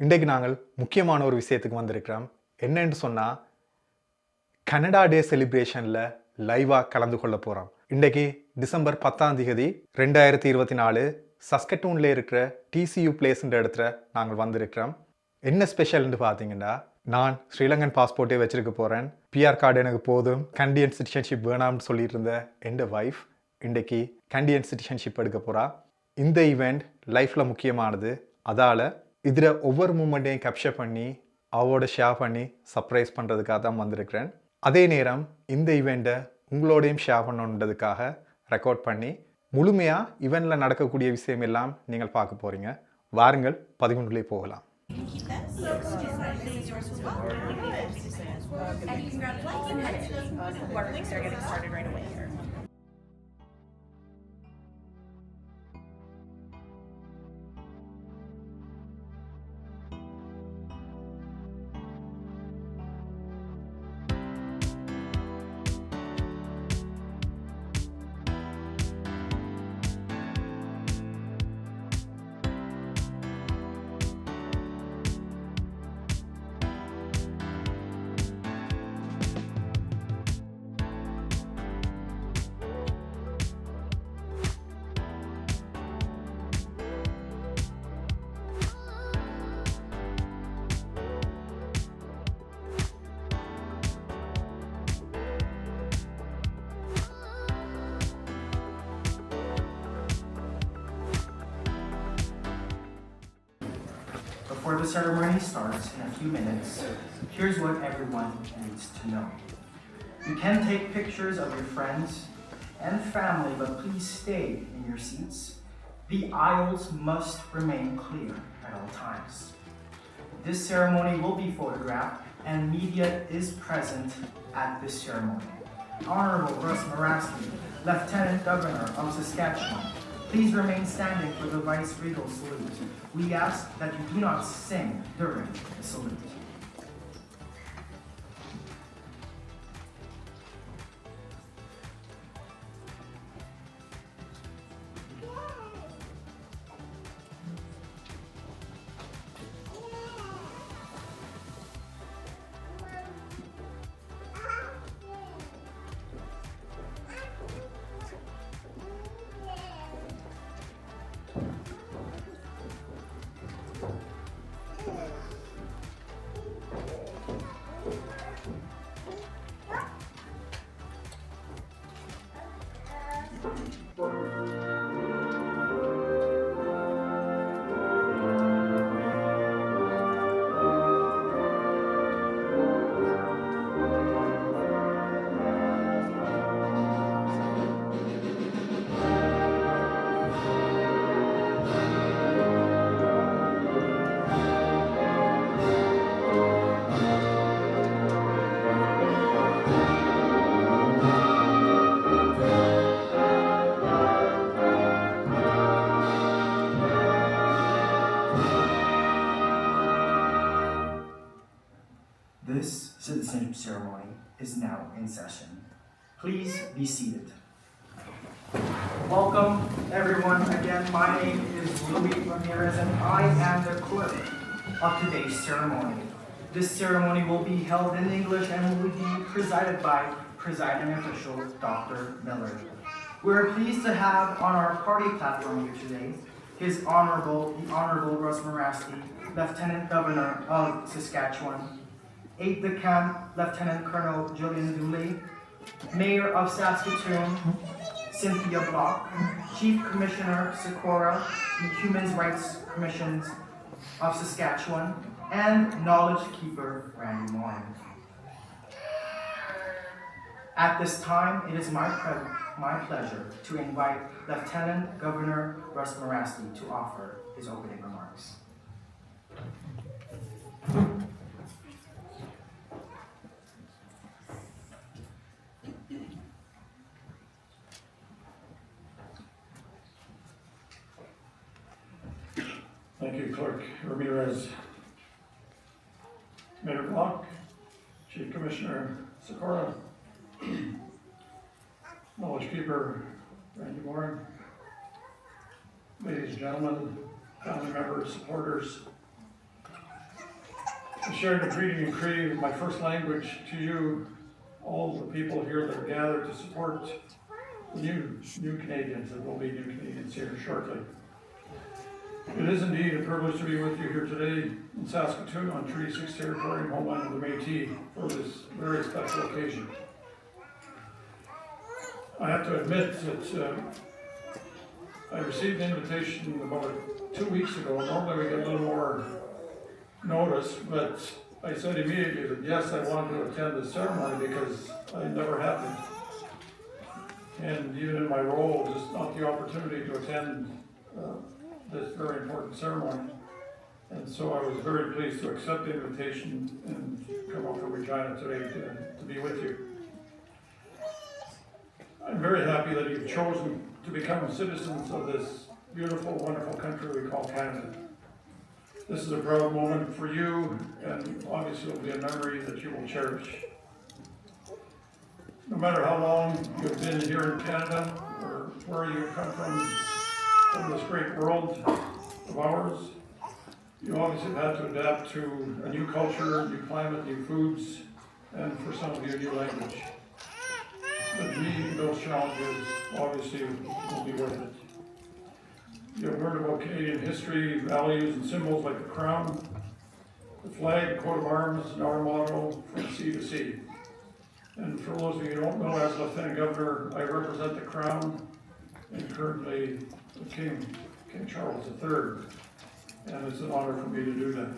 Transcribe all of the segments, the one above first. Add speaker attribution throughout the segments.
Speaker 1: இன்றைக்கு நாங்கள் முக்கியமான ஒரு விஷயத்துக்கு வந்திருக்கிறோம். என்னன்னு சொன்னால் கனடா டே செலிப்ரேஷனில் லைவாக கலந்து கொள்ள போகிறோம். இன்றைக்கு டிசம்பர் 10ஆம் தேதி 2024 சஸ்கட்டூனில் இருக்கிற டிசியூ பிளேஸ்ன்ற இடத்துல நாங்கள் வந்திருக்கிறோம். என்ன ஸ்பெஷல்னு பார்த்தீங்கன்னா, நான் ஸ்ரீலங்கன் பாஸ்போர்ட்டே வச்சிருக்க போகிறேன். பிஆர் கார்டு எனக்கு போதும், கண்டியன் சிட்டிசன்ஷிப் வேணாம்னு சொல்லிட்டு இருந்த என் வைஃப் இன்றைக்கு கண்டியன் சிட்டிசன்ஷிப் எடுக்க போகிறா. இந்த ஈவெண்ட் லைஃப்பில் முக்கியமானது. அதால் இதில் ஒவ்வொரு மூமெண்ட்டையும் கேப்சர் பண்ணி அவரோட ஷேர் பண்ணி சர்ப்ரைஸ் பண்ணுறதுக்காக தான் வந்திருக்கிறேன். அதே நேரம் இந்த ஈவெண்ட்டை உங்களோடையும் ஷேர் பண்ணணுன்றதுக்காக ரெக்கார்ட் பண்ணி முழுமையாக ஈவெண்ட்டில் நடக்கக்கூடிய விஷயம் எல்லாம் நீங்கள் பார்க்க போகிறீங்க. வாருங்கள், 11 போகலாம்.
Speaker 2: Before the ceremony starts in a few minutes, here's what everyone needs to know. You can take pictures of your friends and family, but please stay in your seats. The aisles must remain clear at all times. This ceremony will be photographed and media is present at this ceremony. Honorable Russ Maraski, Lieutenant Governor of Saskatchewan, please remain standing for the vice-regal salute. We ask that you do not sing during the salute. This citizenship ceremony is now in session. Please be seated. Welcome everyone again. My name is Louis Ramirez and I am the clerk of today's ceremony. This ceremony will be held in English and will be presided by Presiding Official Dr. Miller. We're pleased to have on our party platform here today the Honorable Russ Maraski, Lieutenant Governor of Saskatchewan, Aide-de-Camp Lieutenant Colonel Julian Dooley, Mayor of Saskatoon, Cynthia Block, Chief Commissioner Sikora, the Human Rights Commissions of Saskatchewan, and Knowledge Keeper Randy Morin. At this time, it is my pleasure to invite Lieutenant Governor Russ Maraski to offer his opening remarks.
Speaker 3: Thank you, Clerk Ramirez. Mayor Block, Chief Commissioner Sikora, Knowledge Keeper Randy Morin, ladies and gentlemen, family members, supporters, share the greeting in Cree, my first language, to you, all the people here that are gathered to support the new Canadians, and will be new Canadians here shortly. It is indeed a privilege to be with you here today in Saskatoon on Treaty 6 territory, homeland of the Métis, for this very special occasion. I have to admit that I received an invitation about 2 weeks ago. Normally we get a little more notice, but I said immediately that yes, I wanted to attend the ceremony because I never happened. And even in my role, just not the opportunity to attend this very important ceremony. And so I was very pleased to accept the invitation and come up from Regina today to be with you. I'm very happy that you've chosen to become citizens of this beautiful, wonderful country we call Canada. This is a proud moment for you, and obviously it will be a memory that you will cherish. No matter how long you've been here in Canada, or where you've come from this great world of ours, you obviously have had to adapt to a new culture, new climate, new foods, and for some of you, a new language. But meeting those challenges obviously will be worth it. You've heard about Canadian history, values, and symbols like the crown, the flag, the coat of arms, and our motto, from sea to sea. And for those of you who don't know, as Lieutenant Governor, I represent the crown and currently King Charles III. And it's an honor for me to do that.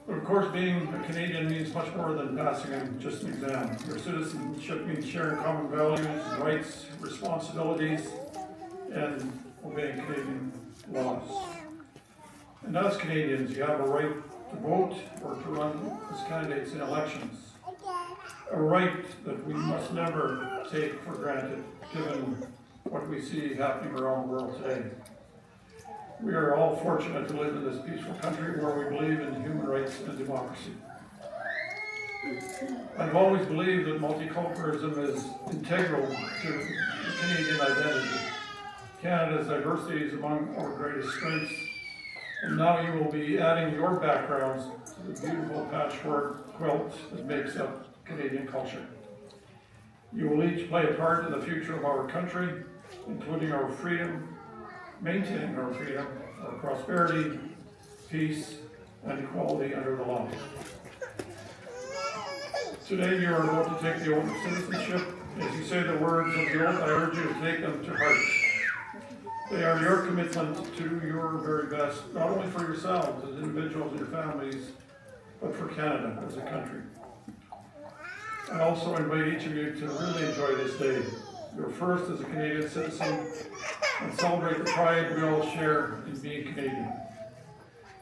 Speaker 3: But of course, being a Canadian means much more than passing just an exam. Your citizenship means sharing common values, rights, responsibilities, and obeying Canadian laws. And as Canadians, you have a right to vote or to run as candidates in elections. A right that we must never take for granted, given what we see happening around the world today. We are all fortunate to live in this peaceful country where we believe in human rights and democracy. I've always believed that multiculturalism is integral to the Canadian identity. Canada's diversity is among our greatest strengths, and now you will be adding your backgrounds to the beautiful patchwork quilt that makes up Canadian culture. You will each play a part in the future of our country, including our freedom, maintaining our freedom, our prosperity, peace, and equality under the law. Today you are about to take the oath of citizenship. As you say the words of the oath, I urge you to take them to heart. They are your commitment to your very best, not only for yourselves as individuals and your families, but for Canada as a country. I also invite each of you to really enjoy this day, your first as a Canadian citizen, and celebrate the pride we all share in being Canadian.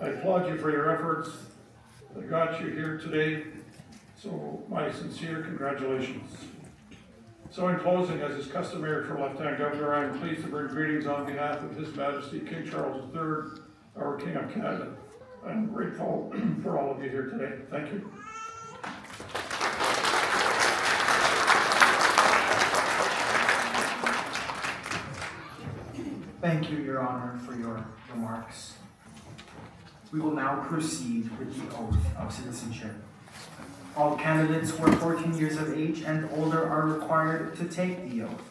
Speaker 3: I applaud you for your efforts that got you here today, so my sincere congratulations. So in closing, as is customary for Lieutenant Governor, I am pleased to bring greetings on behalf of His Majesty King Charles III, our King of Canada. I'm grateful for all of you here today. Thank you.
Speaker 2: Thank you, Your Honor, for your remarks. We will now proceed with the oath of citizenship. All candidates who are 14 years of age and older are required to take the oath.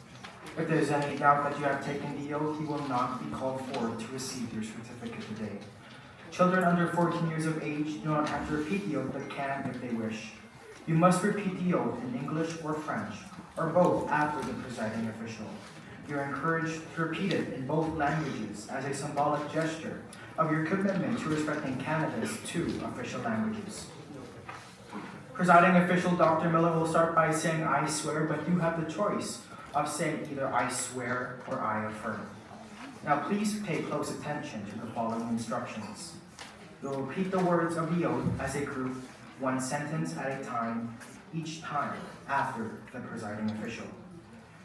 Speaker 2: If there is any doubt that you have taken the oath, you will not be called forward to receive your certificate today. Children under 14 years of age do not have to repeat the oath, but can if they wish. You must repeat the oath in English or French, or both after the presiding official. You are encouraged to repeat it in both languages as a symbolic gesture of your commitment to respecting Canada's two official languages. Presiding official Dr. Miller will start by saying, "I swear," but you have the choice of saying either "I swear" or "I affirm." Now please pay close attention to the following instructions. You'll repeat the words of the oath as a group, one sentence at a time, each time after the presiding official.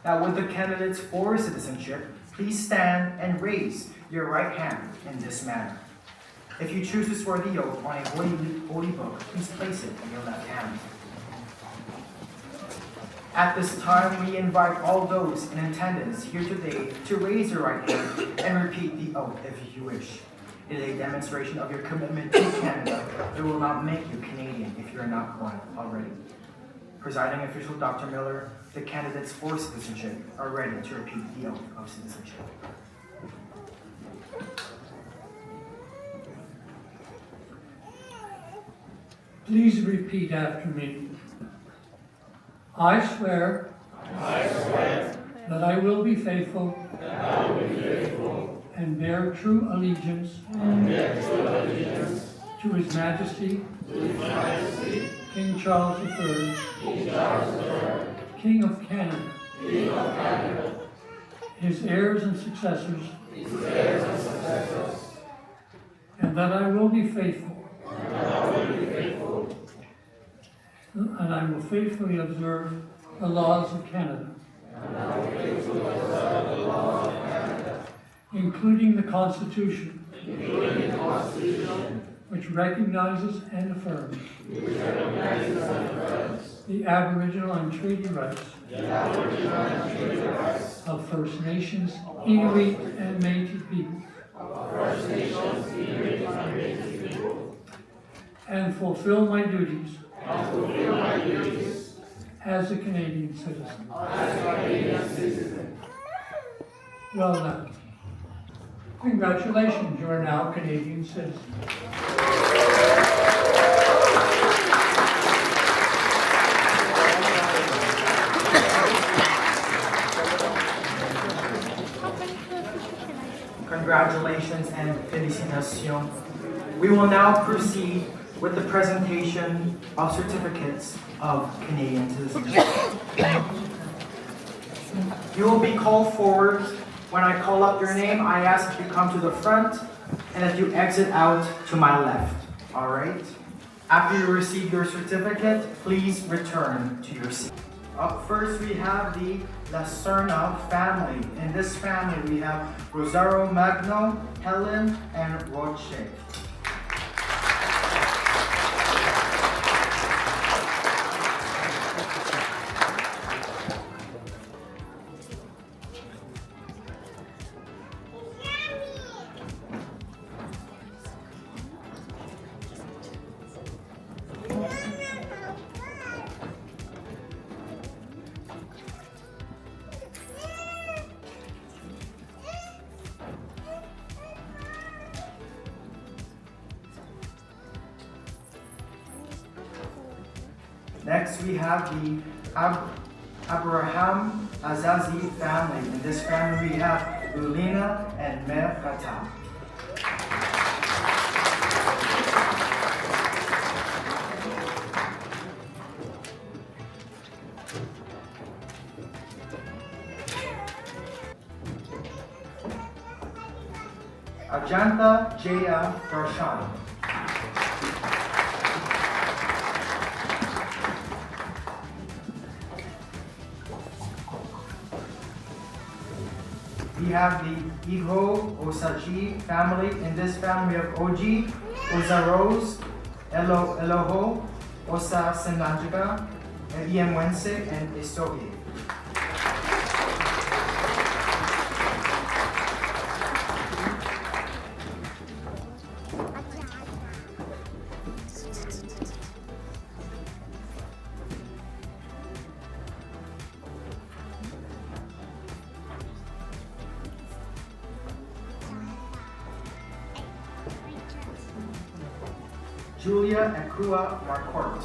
Speaker 2: Now, would the candidates for citizenship please stand and raise your right hand in this manner. If you choose to swear the oath on a holy book, please place it in your left hand. At this time, we invite all those in attendance here today to raise your right hand and repeat the oath if you wish. It is a demonstration of your commitment to Canada. It will not make you Canadian if you're not one already. Presiding official Dr. Miller, the candidates for citizenship are ready to repeat the oath of citizenship.
Speaker 4: Please repeat after me. I swear that I will be faithful and bear true allegiance to His Majesty, King Charles III, King of Canada, his heirs and successors, and that I will be faithful and I will faithfully observe the laws of Canada, including the Constitution, which recognizes and affirms the Aboriginal and treaty rights of First Nations, Inuit, and Métis peoples, and fulfill my duties as a Canadian citizen. Well done. Congratulations, you are now a Canadian citizen.
Speaker 2: Congratulations and félicitations. We will now proceed with the presentation of certificates of Canadian citizenship. You will be called forward. When I call up your name, I ask that you come to the front and that you exit out to my left. All right? After you receive your certificate, please return to your seat. Up first, we have the Lacerna family. In this family, we have Rosario Magno, Helen, and Roche. Next, we have the Abraham Azazi family. In this family, we have Lulina and Mer Kata. Ajanta Jaya Darshan. We have the Iho Osaji family. In this family, we have Oji, Ozaros, Eloho, Osa Senanjaga, Iemwense, and Isohi. Julia Ekua Marcourt.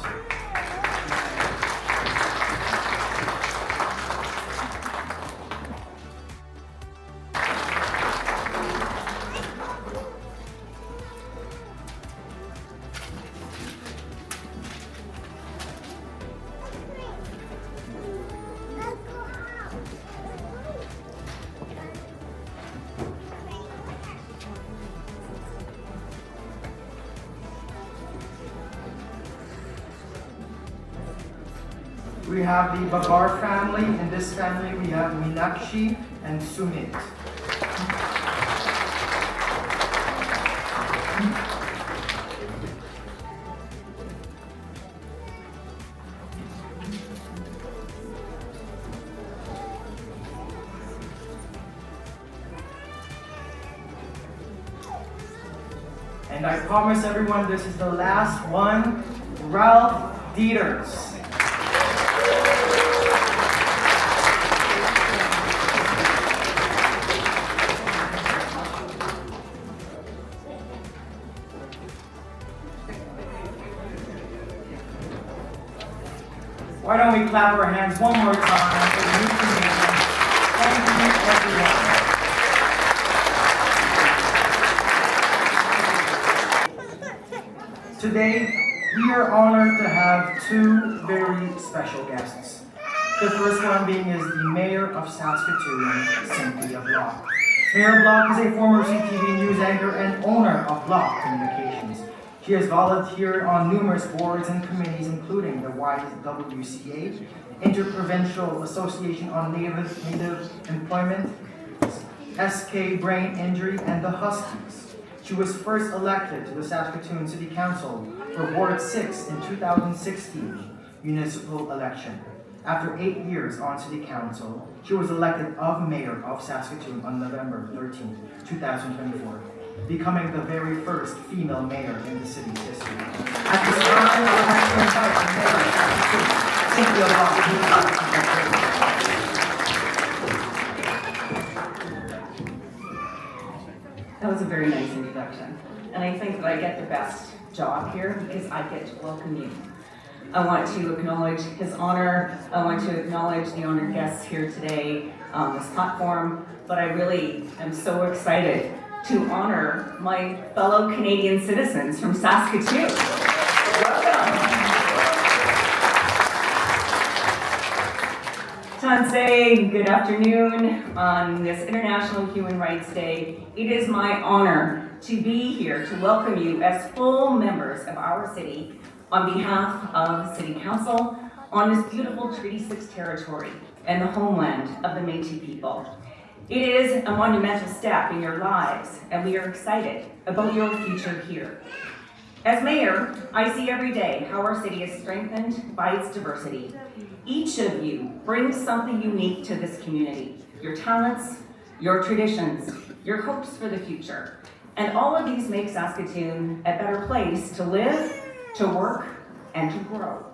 Speaker 2: We have the Babar family. In this family, we have Meenakshi and Sumit. And I promise everyone this is the last one, Ralph Dieters. Why don't we clap our hands one more time for the new Canadian? Thank you, everyone. Today, we are honored to have two very special guests. The first one being is the Mayor of Saskatoon, Cynthia Block. Mayor Block is a former CTV news anchor and owner of Block Communications. She has volunteered on numerous boards and committees, including the YWCA, Interprovincial Association on Native Employment, SK Brain Injury, and the Huskies. She was first elected to the Saskatoon City Council for Ward 6 in 2016 municipal election. After 8 years on City Council, she was elected of Mayor of Saskatoon on November 13, 2024, becoming the very first female mayor in the city's history. At this time, I would like to invite the Mayor of Saskatoon, Cynthia Block, to the podium.
Speaker 5: That was a very nice introduction. And I think that I get the best job here because I get to welcome you. I want to acknowledge His Honor. I want to acknowledge the honored guests here today on this platform. But I really am so excited to honor my fellow Canadian citizens from Saskatoon. Welcome. Tansei, good afternoon. On this International Human Rights Day, it is my honor to be here to welcome you as full members of our city on behalf of the City Council on this beautiful Treaty 6 territory and the homeland of the Métis people. It is a monumental step in your lives, and we are excited about your future here. As mayor, I see every day how our city is strengthened by its diversity. Each of you brings something unique to this community, your talents, your traditions, your hopes for the future. And all of these make Saskatoon a better place to live, to work, and to grow.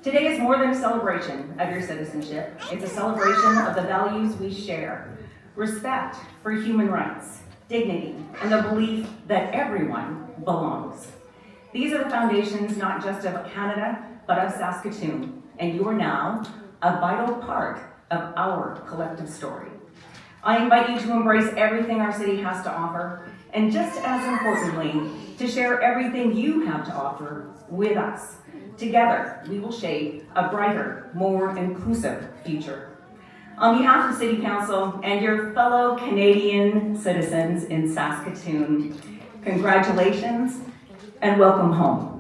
Speaker 5: Today is more than a celebration of your citizenship. It's a celebration of the values we share: respect for human rights, dignity, and the belief that everyone belongs. These are the foundations not just of Canada, but of Saskatoon, and you are now a vital part of our collective story. I invite you to embrace everything our city has to offer, and just as importantly, to share everything you have to offer with us. Together, we will shape a brighter, more inclusive future. On behalf of City Council and your fellow Canadian citizens in Saskatoon, congratulations and welcome home.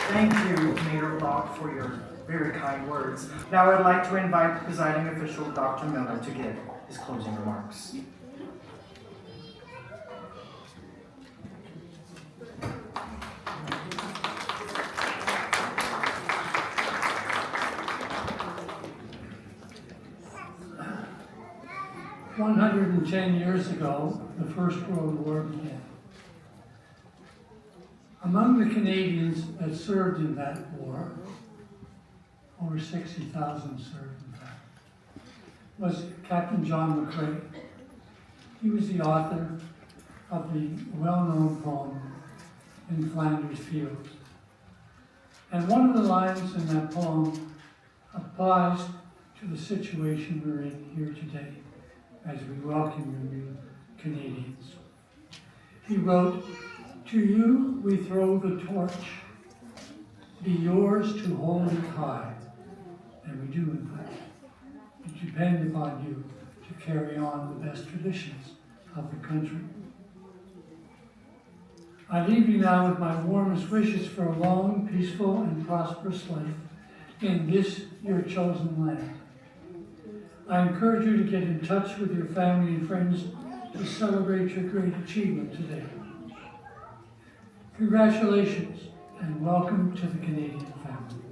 Speaker 2: Thank you, Mayor Block, for your very kind words. Now I'd like to invite the presiding official, Dr. Miller, to give his closing remarks.
Speaker 4: "110 years ago, the First World War began. Among the Canadians that served in that war, over 60,000 served in fact, was Captain John McCrae. He was the author of the well-known poem, In Flanders Fields. And one of the lines in that poem applies to the situation we're in here today as we welcome you new Canadians. He wrote, "To you we throw the torch, be yours to hold it high." And we do, in fact. We depend upon you to carry on the best traditions of the country. I leave you now with my warmest wishes for a long, peaceful, and prosperous life in this your chosen land. I encourage you to get in touch with your family and friends to celebrate your great achievement today. Congratulations and welcome to the Canadian family.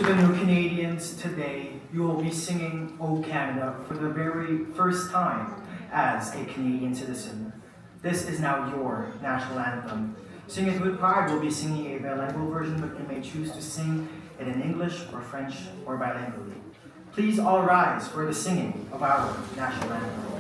Speaker 2: To the new Canadians today, you will be singing O Canada for the very first time as a Canadian citizen. This is now your national anthem. Sing it with pride. We'll be singing a bilingual version, but you may choose to sing it in English or French or bilingually. Please all rise for the singing of our national anthem.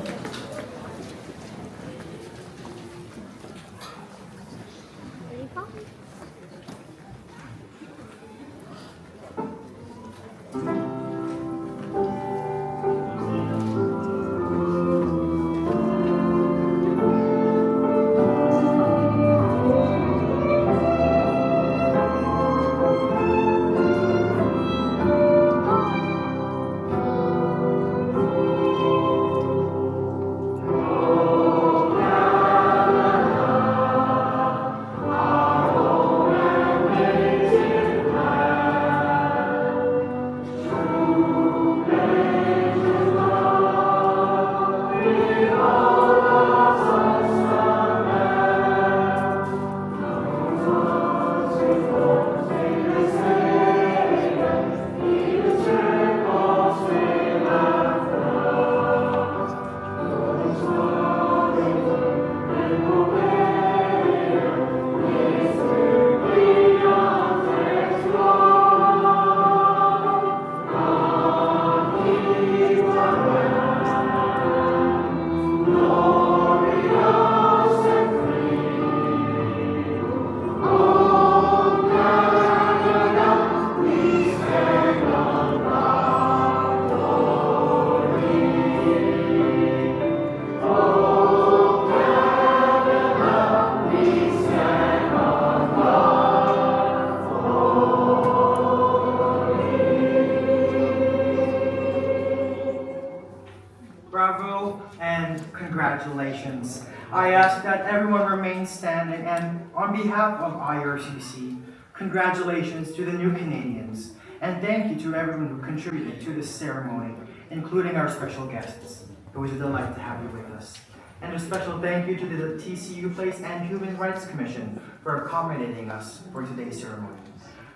Speaker 2: Bravo and congratulations. I ask that everyone remain standing, and on behalf of IRCC, congratulations to the new Canadians, and thank you to everyone who contributed to this ceremony, including our special guests. It was a delight to have you with us. And a special thank you to the TCU Place and Human Rights Commission for accommodating us for today's ceremony.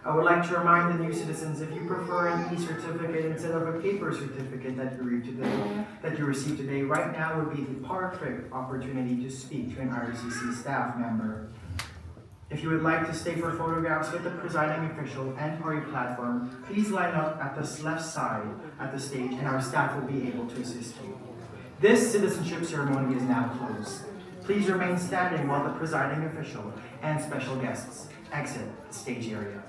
Speaker 2: I would like to remind the new citizens, if you prefer an e-certificate instead of a paper certificate that you received today, right now would be the perfect opportunity to speak to an IRCC staff member. If you would like to stay for photographs with the presiding official and party platform, please line up at the left side at the stage and our staff will be able to assist you. This citizenship ceremony is now closed. Please remain standing while the presiding official and special guests exit the stage area.